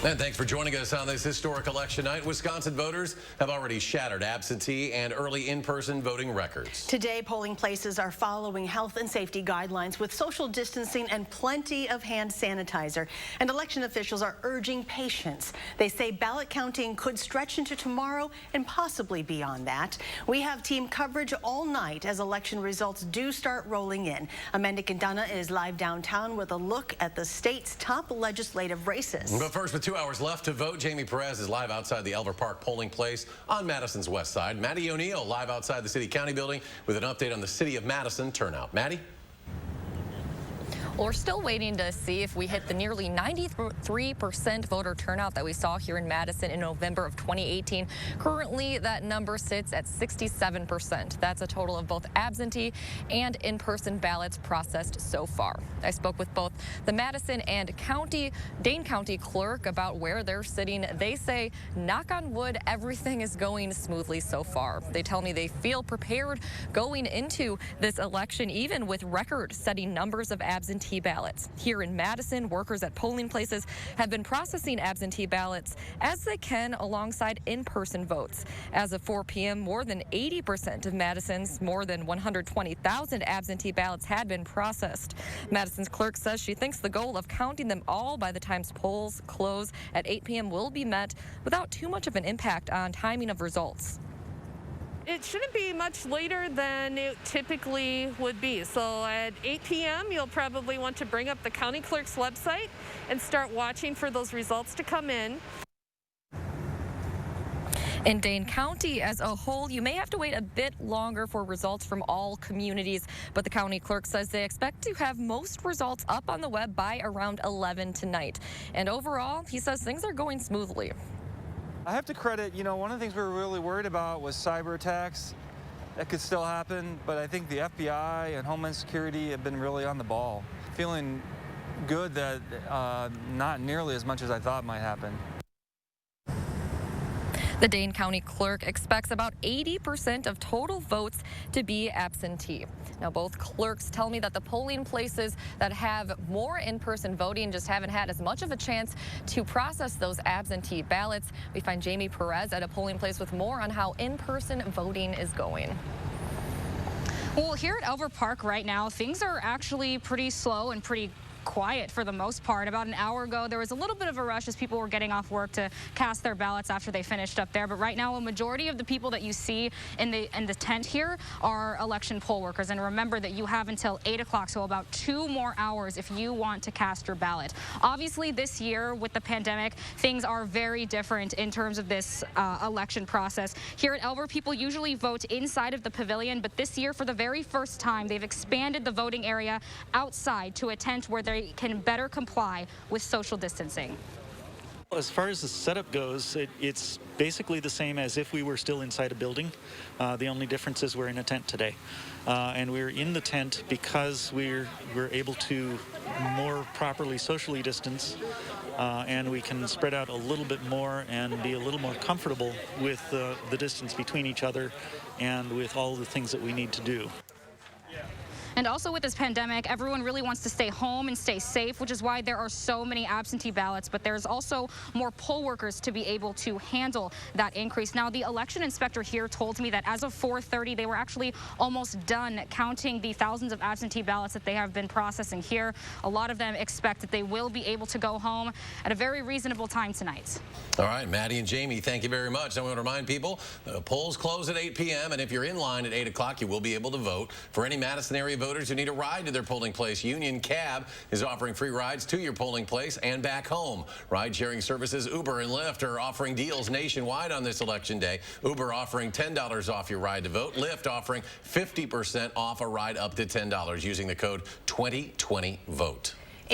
And thanks for joining us on this historic election night. Wisconsin voters have already shattered absentee and early in-person voting records. Today, polling places are following health and safety guidelines with social distancing and plenty of hand sanitizer. And election officials are urging patience. They say ballot counting could stretch into tomorrow and possibly beyond that. We have team coverage all night as election results do start rolling in. Amanda Quintana is live downtown with a look at the state's top legislative races. But first, with 2 hours left to vote, Jamie Perez is live outside the Elver Park polling place on Madison's west side. Maddie O'Neill live outside the City County building with an update on the City of Madison turnout. Maddie? Well, we're still waiting to see if we hit the nearly 93% voter turnout that we saw here in Madison in November of 2018. Currently, that number sits at 67%. That's a total of both absentee and in-person ballots processed so far. I spoke with both the Madison and Dane County clerk about where they're sitting. They say, knock on wood, everything is going smoothly so far. They tell me they feel prepared going into this election, even with record-setting numbers of absentee ballots. Here in Madison, workers at polling places have been processing absentee ballots as they can alongside in-person votes. As of 4 p.m., more than 80% of Madison's more than 120,000 absentee ballots had been processed. Madison's clerk says she thinks the goal of counting them all by the time polls close at 8 p.m. will be met without too much of an impact on timing of results. It shouldn't be much later than it typically would be. So at 8 p.m., you'll probably want to bring up the county clerk's website and start watching for those results to come in. In Dane County as a whole, you may have to wait a bit longer for results from all communities, but the county clerk says they expect to have most results up on the web by around 11 tonight. And overall, he says things are going smoothly. I have to credit, one of the things we were really worried about was cyber attacks. That could still happen, but I think the FBI and Homeland Security have been really on the ball. Feeling good that not nearly as much as I thought might happen. The Dane County clerk expects about 80% of total votes to be absentee. Now, both clerks tell me that the polling places that have more in-person voting just haven't had as much of a chance to process those absentee ballots. We find Jamie Perez at a polling place with more on how in-person voting is going. Well, here at Elver Park right now, things are actually pretty slow and pretty quiet for the most part. About an hour ago, there was a little bit of a rush as people were getting off work to cast their ballots after they finished up there. But right now, a majority of the people that you see in the tent here are election poll workers. And remember that you have until 8 o'clock, so about 2 more hours if you want to cast your ballot. Obviously, this year with the pandemic, things are very different in terms of this election process. Here at Elver, people usually vote inside of the pavilion, but this year, for the very first time, they've expanded the voting area outside to a tent where they can better comply with social distancing. As far as the setup goes, it's basically the same as if we were still inside a building. The only difference is we're in a tent today. And we're in the tent because we're able to more properly socially distance, and we can spread out a little bit more and be a little more comfortable with the distance between each other and with all the things that we need to do. And also with this pandemic, everyone really wants to stay home and stay safe, which is why there are so many absentee ballots. But there's also more poll workers to be able to handle that increase. Now, the election inspector here told me that as of 4:30, they were actually almost done counting the thousands of absentee ballots that they have been processing here. A lot of them expect that they will be able to go home at a very reasonable time tonight. All right, Maddie and Jamie, thank you very much. I want to remind people, the polls close at 8 p.m. and if you're in line at 8 o'clock, you will be able to vote. For any Madison area voters who need a ride to their polling place, Union Cab is offering free rides to your polling place and back home. Ride-sharing services Uber and Lyft are offering deals nationwide on this election day. Uber offering $10 off your ride to vote. Lyft offering 50% off a ride up to $10 using the code 2020VOTE.